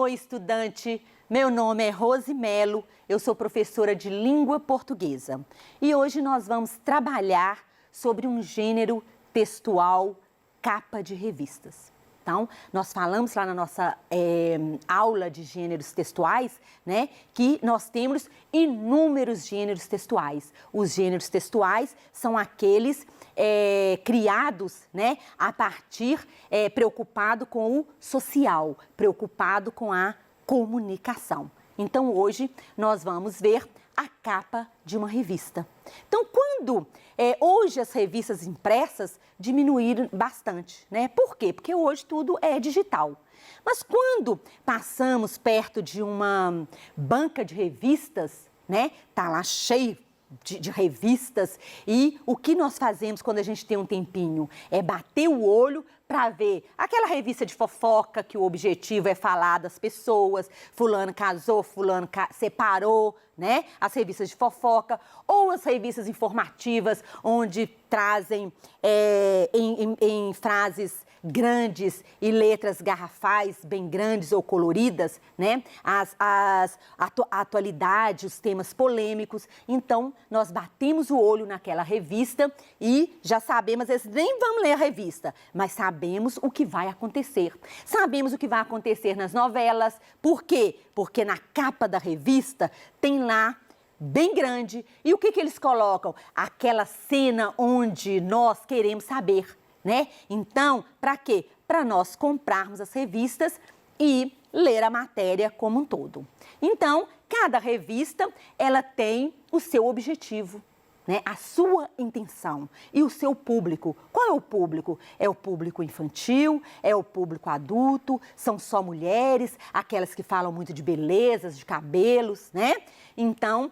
Oi, estudante! Meu nome é Rose Melo, eu sou professora de língua portuguesa. E hoje nós vamos trabalhar sobre um gênero textual, capa de revistas. Então, nós falamos lá na nossa aula de gêneros textuais, né, que nós temos inúmeros gêneros textuais. Os gêneros textuais são aqueles criados, né, a partir, preocupado com o social, preocupado com a comunicação. Então, hoje, nós vamos ver a capa de uma revista. Então, hoje as revistas impressas diminuíram bastante, né? Por quê? Porque hoje tudo é digital. Mas quando passamos perto de uma banca de revistas, né? Tá lá cheio de revistas, e o que nós fazemos quando a gente tem um tempinho é bater o olho para ver aquela revista de fofoca que o objetivo é falar das pessoas, fulano casou, fulano separou, né? As revistas de fofoca, ou as revistas informativas, onde trazem em frases grandes e letras garrafais, bem grandes ou coloridas, né? A atualidade, os temas polêmicos. Então, nós batemos o olho naquela revista e já sabemos, às vezes nem vamos ler a revista, mas sabemos o que vai acontecer. Sabemos o que vai acontecer nas novelas. Por quê? Porque na capa da revista tem lá bem grande. E o que eles colocam? Aquela cena onde nós queremos saber, né? Então, para quê? Para nós comprarmos as revistas e ler a matéria como um todo. Então, cada revista, ela tem o seu objetivo, né? A sua intenção e o seu público. Qual é o público? É o público infantil, é o público adulto, são só mulheres, aquelas que falam muito de belezas, de cabelos, né? Então,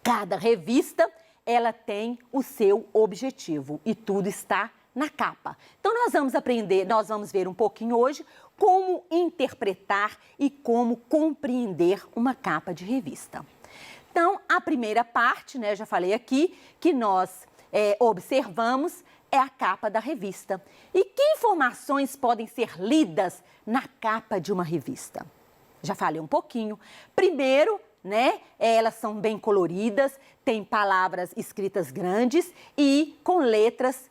cada revista, ela tem o seu objetivo e tudo está na capa. Então, nós vamos ver um pouquinho hoje como interpretar e como compreender uma capa de revista. Então, a primeira parte, né, já falei aqui, que nós observamos é a capa da revista. E que informações podem ser lidas na capa de uma revista? Já falei um pouquinho. Primeiro, né, elas são bem coloridas, tem palavras escritas grandes e com letras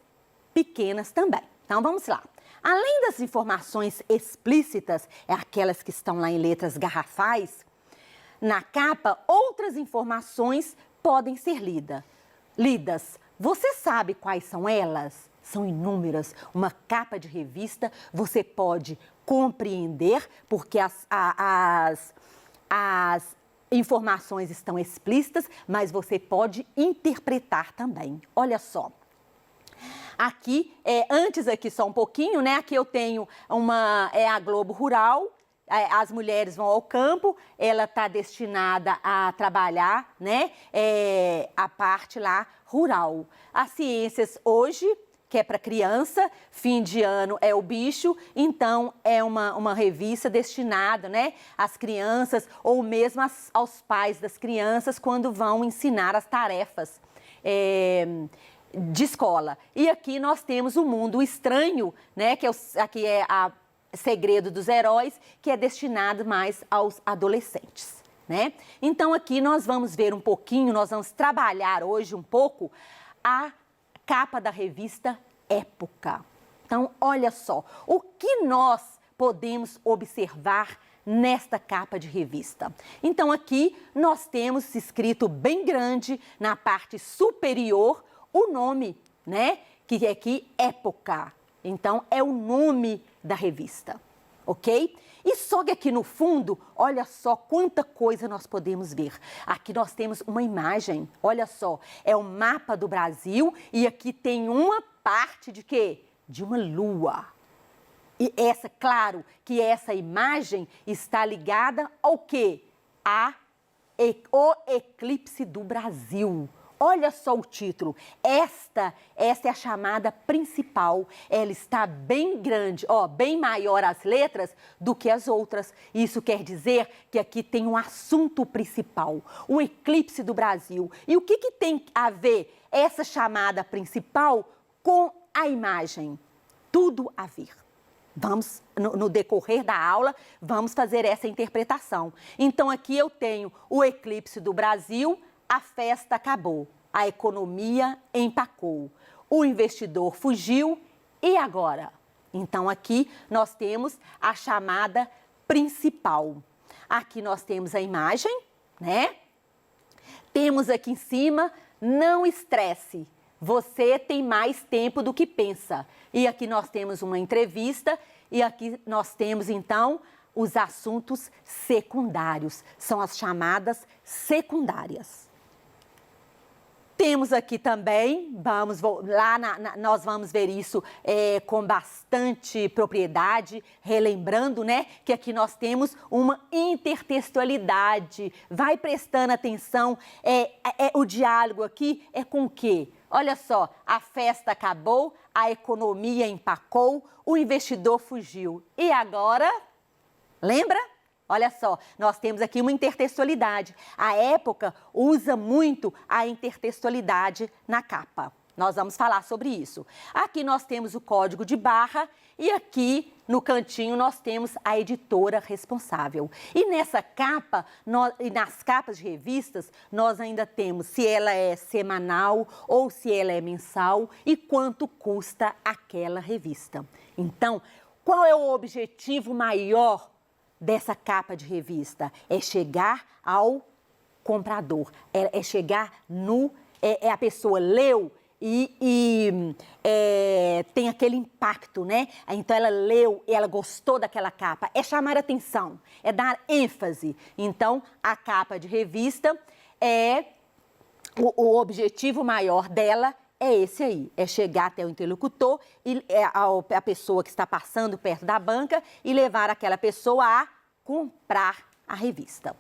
pequenas também. Então, vamos lá. Além das informações explícitas, aquelas que estão lá em letras garrafais, na capa, outras informações podem ser lidas. Você sabe quais são elas? São inúmeras. Uma capa de revista você pode compreender, porque as informações estão explícitas, mas você pode interpretar também. Olha só. Aqui, antes aqui só um pouquinho, né? Aqui eu tenho a Globo Rural, as mulheres vão ao campo, ela está destinada a trabalhar, né? A parte lá rural. As ciências hoje, que é para criança, fim de ano é o bicho, então é uma revista destinada, né, às crianças ou mesmo aos pais das crianças quando vão ensinar as tarefas de escola. E aqui nós temos o Mundo Estranho, né, que aqui é a Segredo dos Heróis, que é destinado mais aos adolescentes, né? Então aqui nós vamos ver um pouquinho, nós vamos trabalhar hoje um pouco a capa da revista Época. Então, olha só, o que nós podemos observar nesta capa de revista? Então, aqui nós temos escrito bem grande na parte superior o nome, né? Que é aqui Época. Então, é o nome da revista, ok? E só que aqui no fundo, olha só quanta coisa nós podemos ver. Aqui nós temos uma imagem, olha só, é o mapa do Brasil e aqui tem uma parte de quê? De uma lua. E claro que essa imagem está ligada ao quê? O eclipse do Brasil. Olha só o título, esta é a chamada principal, ela está bem grande, ó, bem maior as letras do que as outras. Isso quer dizer que aqui tem um assunto principal, o eclipse do Brasil. E o que tem a ver essa chamada principal com a imagem? Tudo a ver, Vamos, no decorrer da aula, vamos fazer essa interpretação. Então, aqui eu tenho o eclipse do Brasil, a festa acabou, a economia empacou, o investidor fugiu e agora? Então, aqui nós temos a chamada principal. Aqui nós temos a imagem, né? Temos aqui em cima, não estresse, você tem mais tempo do que pensa. E aqui nós temos uma entrevista e aqui nós temos, então, os assuntos secundários. São as chamadas secundárias. Temos aqui também, nós vamos ver isso com bastante propriedade, relembrando, né, que aqui nós temos uma intertextualidade. Vai prestando atenção, o diálogo aqui é com o quê? Olha só, a festa acabou, a economia empacou, o investidor fugiu. E agora, lembra? Olha só, nós temos aqui uma intertextualidade. A época usa muito a intertextualidade na capa. Nós vamos falar sobre isso. Aqui nós temos o código de barra e aqui no cantinho nós temos a editora responsável. E nessa capa, e nas capas de revistas, nós ainda temos se ela é semanal ou se ela é mensal e quanto custa aquela revista. Então, qual é o objetivo maior dessa capa de revista? É chegar ao comprador, é chegar no... a pessoa leu e tem aquele impacto, né? Então, ela leu e ela gostou daquela capa. É chamar atenção, é dar ênfase. Então, a capa de revista o objetivo maior dela é esse aí, é chegar até o interlocutor e a pessoa que está passando perto da banca e levar aquela pessoa a comprar a revista.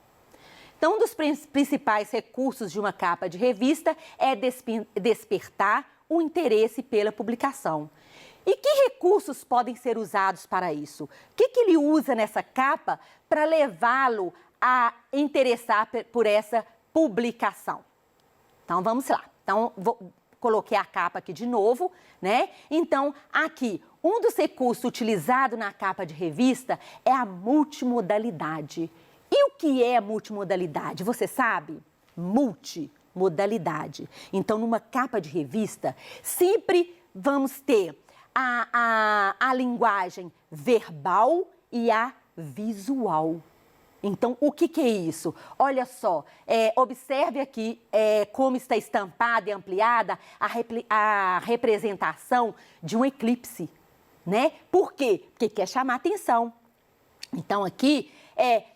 Então, um dos principais recursos de uma capa de revista é despertar o interesse pela publicação. E que recursos podem ser usados para isso? O que ele usa nessa capa para levá-lo a interessar por essa publicação? Então, vamos lá. Então, coloquei a capa aqui de novo, né? Então, aqui, um dos recursos utilizados na capa de revista é a multimodalidade. E o que é multimodalidade? Você sabe? Multimodalidade. Então, numa capa de revista, sempre vamos ter a linguagem verbal e a visual. Então, o que é isso? Olha só, observe aqui como está estampada e ampliada a representação de um eclipse, né? Por quê? Porque quer chamar atenção. Então, aqui,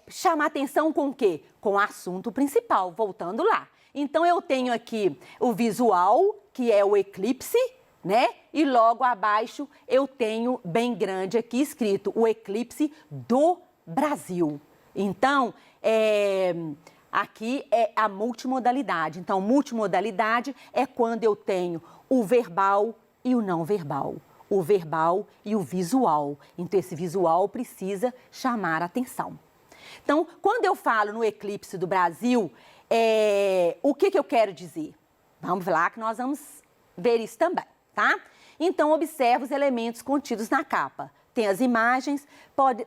chamar atenção com o quê? Com o assunto principal, voltando lá. Então, eu tenho aqui o visual, que é o eclipse, né? E logo abaixo eu tenho bem grande aqui escrito o eclipse do Brasil. Então, aqui é a multimodalidade. Então, multimodalidade é quando eu tenho o verbal e o não verbal, o verbal e o visual. Então, esse visual precisa chamar a atenção. Então, quando eu falo no eclipse do Brasil, o que eu quero dizer? Vamos lá que nós vamos ver isso também, tá? Então, observe os elementos contidos na capa. Tem as imagens,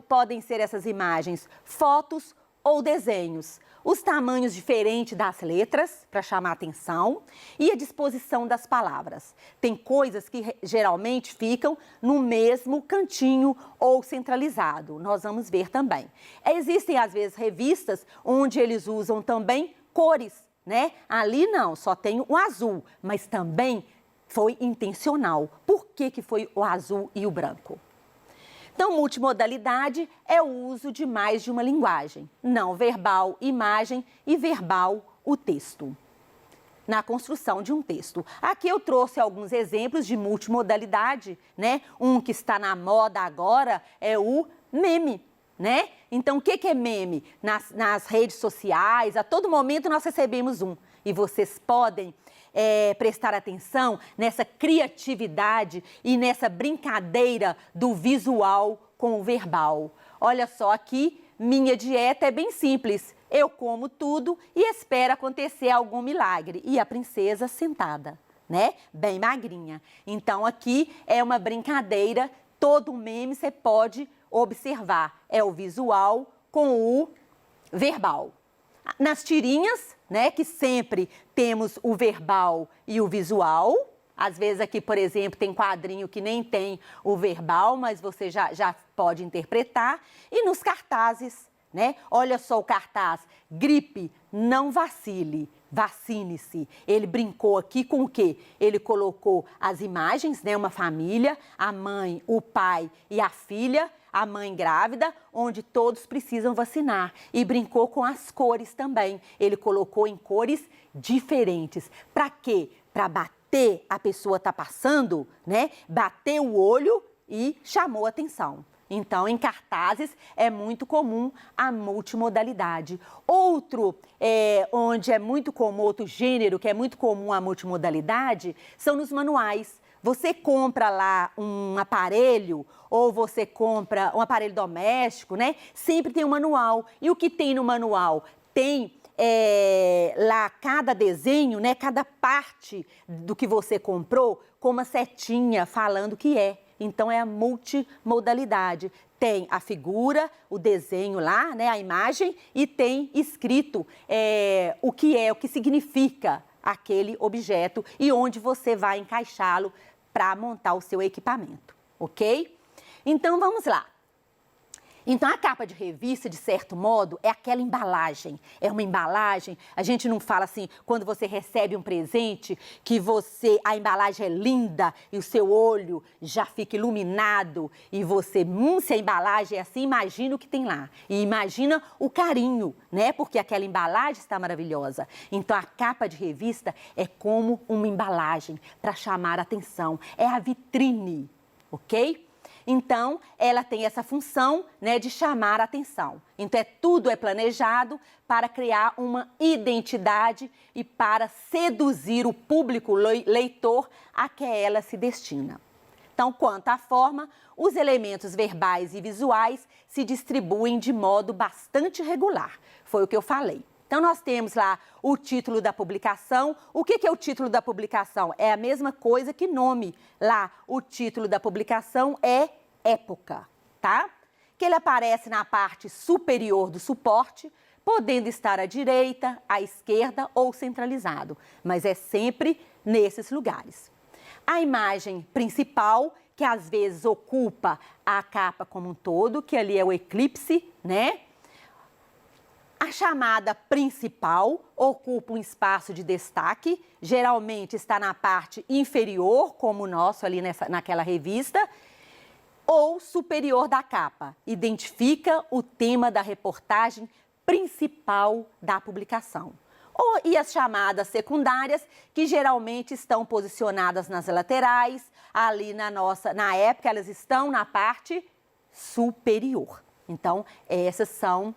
podem ser essas imagens fotos ou desenhos. Os tamanhos diferentes das letras, para chamar a atenção, e a disposição das palavras. Tem coisas que geralmente ficam no mesmo cantinho ou centralizado. Nós vamos ver também. Existem, às vezes, revistas onde eles usam também cores, né? Ali não, só tem o azul, mas também foi intencional. Por que foi o azul e o branco? Então, multimodalidade é o uso de mais de uma linguagem, não verbal, imagem e verbal, o texto, na construção de um texto. Aqui eu trouxe alguns exemplos de multimodalidade, né? Um que está na moda agora é o meme, né? Então, o que é meme? Nas redes sociais, a todo momento nós recebemos um. E vocês podem prestar atenção nessa criatividade e nessa brincadeira do visual com o verbal. Olha só, aqui, minha dieta é bem simples. Eu como tudo e espero acontecer algum milagre. E a princesa sentada, né? Bem magrinha. Então, aqui é uma brincadeira todo meme você pode observar, é o visual com o verbal. Nas tirinhas, né, que sempre temos o verbal e o visual. Às vezes aqui, por exemplo, tem quadrinho que nem tem o verbal, mas você já pode interpretar. E nos cartazes, né? Olha só o cartaz, gripe, não vacile, vacine-se. Ele brincou aqui com o quê? Ele colocou as imagens, né? Uma família, a mãe, o pai e a filha, a mãe grávida, onde todos precisam vacinar. E brincou com as cores também. Ele colocou em cores diferentes. Para quê? Para bater, a pessoa está passando, né? Bateu o olho e chamou atenção. Então, em cartazes é muito comum a multimodalidade. Outro, onde é muito comum, outro gênero que é muito comum a multimodalidade, são nos manuais. Você compra lá um aparelho ou você compra um aparelho doméstico, né? Sempre tem um manual. E o que tem no manual? Tem lá cada desenho, né? Cada parte do que você comprou com uma setinha falando o que é. Então, é a multimodalidade. Tem a figura, o desenho lá, né, a imagem, e tem escrito o que significa aquele objeto e onde você vai encaixá-lo para montar o seu equipamento, ok? Então, vamos lá. Então, a capa de revista, de certo modo, é aquela embalagem. É uma embalagem, a gente não fala assim, quando você recebe um presente, que a embalagem é linda e o seu olho já fica iluminado e você, se a embalagem é assim, imagina o que tem lá. E imagina o carinho, né? Porque aquela embalagem está maravilhosa. Então, a capa de revista é como uma embalagem para chamar a atenção. É a vitrine, ok? Então, ela tem essa função, né, de chamar a atenção. Então, tudo é planejado para criar uma identidade e para seduzir o público leitor a que ela se destina. Então, quanto à forma, os elementos verbais e visuais se distribuem de modo bastante regular. Foi o que eu falei. Então, nós temos lá o título da publicação. O que é o título da publicação? É a mesma coisa que nome. Lá, o título da publicação é época, tá? Que ele aparece na parte superior do suporte, podendo estar à direita, à esquerda ou centralizado, mas é sempre nesses lugares. A imagem principal, que às vezes ocupa a capa como um todo, que ali é o eclipse, né? A chamada principal ocupa um espaço de destaque, geralmente está na parte inferior, como o nosso ali naquela revista, ou superior da capa. Identifica o tema da reportagem principal da publicação. E as chamadas secundárias, que geralmente estão posicionadas nas laterais, ali na época elas estão na parte superior. Então, essas são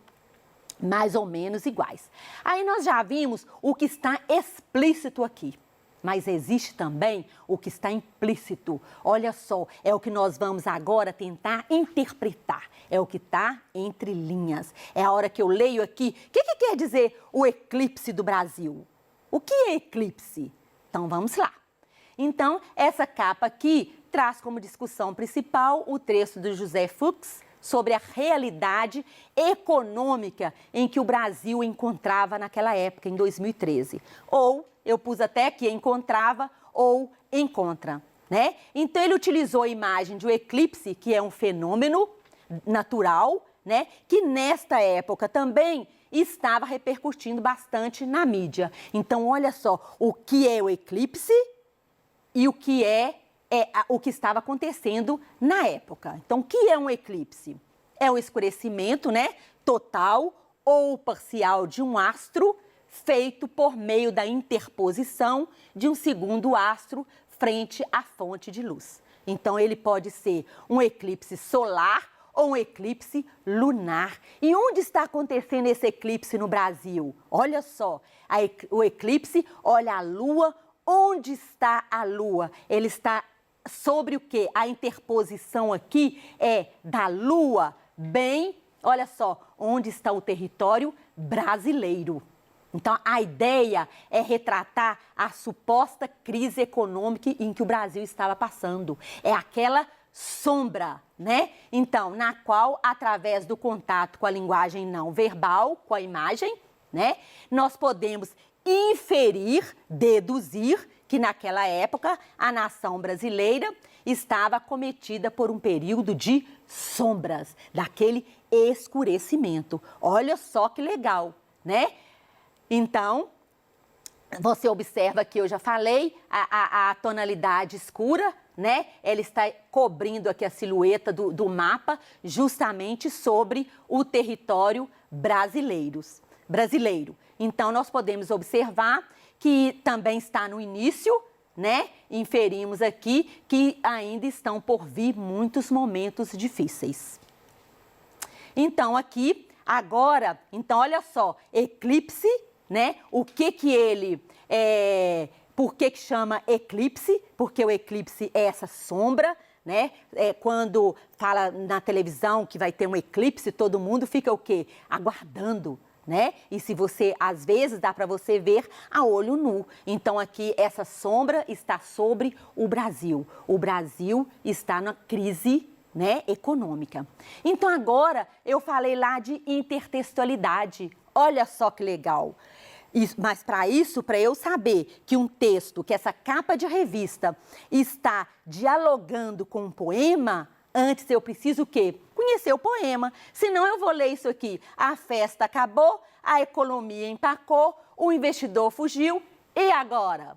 mais ou menos iguais. Aí nós já vimos o que está explícito aqui, mas existe também o que está implícito. Olha só, é o que nós vamos agora tentar interpretar. É o que está entre linhas. É a hora que eu leio aqui. O que quer dizer o eclipse do Brasil? O que é eclipse? Então, vamos lá. Então, essa capa aqui traz como discussão principal o texto do José Fux sobre a realidade econômica em que o Brasil encontrava naquela época, em 2013. Ou, eu pus até que encontrava ou encontra, né? Então, ele utilizou a imagem de um eclipse, que é um fenômeno natural, né? Que nesta época também estava repercutindo bastante na mídia. Então, olha só, o que é o eclipse e o que o que estava acontecendo na época. Então, o que é um eclipse? É um escurecimento, né, total ou parcial de um astro feito por meio da interposição de um segundo astro frente à fonte de luz. Então, ele pode ser um eclipse solar ou um eclipse lunar. E onde está acontecendo esse eclipse no Brasil? Olha só, o eclipse, olha a Lua. Onde está a Lua? Ele está sobre o quê? A interposição aqui é da Lua, bem, olha só, onde está o território brasileiro. Então, a ideia é retratar a suposta crise econômica em que o Brasil estava passando. É aquela sombra, né? Então, na qual, através do contato com a linguagem não verbal, com a imagem, né, nós podemos inferir, deduzir que naquela época a nação brasileira estava acometida por um período de sombras, daquele escurecimento. Olha só que legal, né? Então, você observa que eu já falei, a tonalidade escura, né? Ela está cobrindo aqui a silhueta do mapa justamente sobre o território brasileiro. Então, nós podemos observar que também está no início, né? Inferimos aqui que ainda estão por vir muitos momentos difíceis. Então, aqui, agora, então, olha só, eclipse, né? O que ele por que chama eclipse? Porque o eclipse é essa sombra, né? Quando fala na televisão que vai ter um eclipse, todo mundo fica o quê? Aguardando, né? E se você, às vezes, dá para você ver a olho nu. Então, aqui, essa sombra está sobre o Brasil. O Brasil está na crise, né, econômica. Então, agora, eu falei lá de intertextualidade. Olha só que legal. Mas para isso, para eu saber que um texto, que essa capa de revista está dialogando com um poema, antes eu preciso o quê? Conhecer o poema. Senão eu vou ler isso aqui. A festa acabou, a economia empacou, o investidor fugiu. E agora?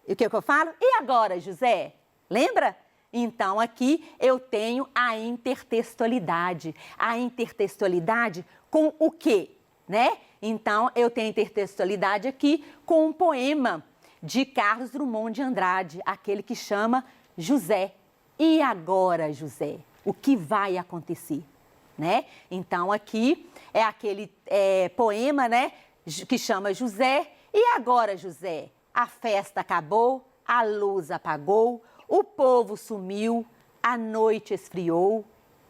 E o que eu falo? E agora, José? Lembra? Então, aqui eu tenho a intertextualidade. A intertextualidade com o quê? Né? Então, eu tenho intertextualidade aqui com um poema de Carlos Drummond de Andrade, aquele que chama José. E agora, José? O que vai acontecer? Né? Então, aqui é aquele poema, né, que chama José. E agora, José? A festa acabou, a luz apagou, o povo sumiu, a noite esfriou.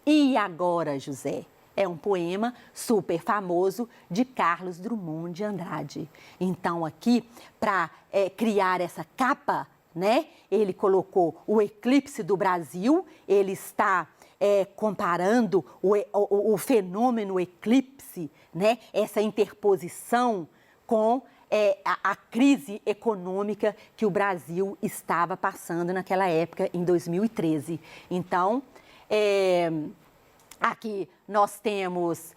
E agora, José? É um poema super famoso de Carlos Drummond de Andrade. Então, aqui, para criar essa capa, né, ele colocou o eclipse do Brasil, ele está comparando o fenômeno eclipse, né, essa interposição com a crise econômica que o Brasil estava passando naquela época, em 2013. Então, aqui nós temos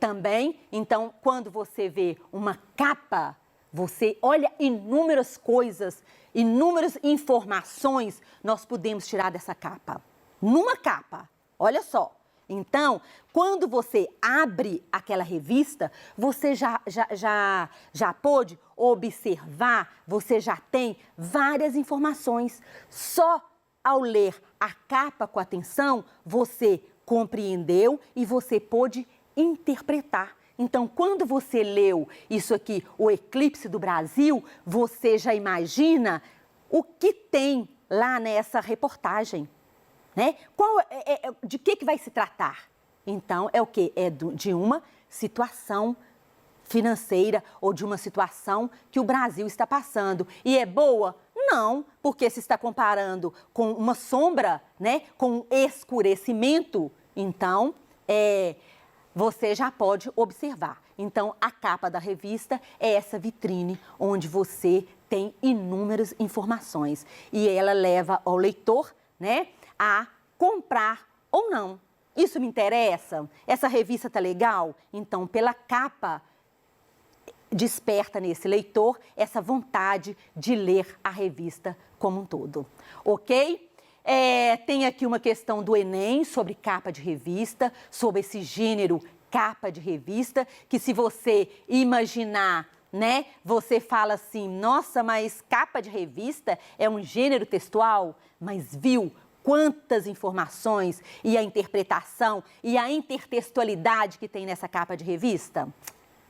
também, então, quando você vê uma capa, você olha inúmeras coisas, inúmeras informações nós podemos tirar dessa capa. Numa capa, olha só. Então, quando você abre aquela revista, você já pôde observar, você já tem várias informações. Só ao ler a capa com atenção, você compreendeu e você pôde interpretar. Então, quando você leu isso aqui, o eclipse do Brasil, você já imagina o que tem lá nessa reportagem, né? De que vai se tratar? Então, é o quê? É de uma situação financeira ou de uma situação que o Brasil está passando. E é boa? Não, porque se está comparando com uma sombra, né? Com um escurecimento, então, você já pode observar. Então, a capa da revista é essa vitrine onde você tem inúmeras informações. E ela leva ao leitor, né, a comprar ou não. Isso me interessa? Essa revista tá legal? Então, pela capa, desperta nesse leitor essa vontade de ler a revista como um todo. Ok? Tem aqui uma questão do Enem sobre capa de revista, sobre esse gênero capa de revista, que se você imaginar, né, você fala assim, nossa, mas capa de revista é um gênero textual? Mas viu quantas informações e a interpretação e a intertextualidade que tem nessa capa de revista?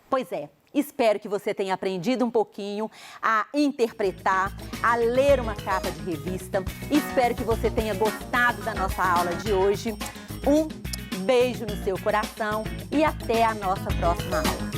Pois é. Espero que você tenha aprendido um pouquinho a interpretar, a ler uma capa de revista. Espero que você tenha gostado da nossa aula de hoje. Um beijo no seu coração e até a nossa próxima aula.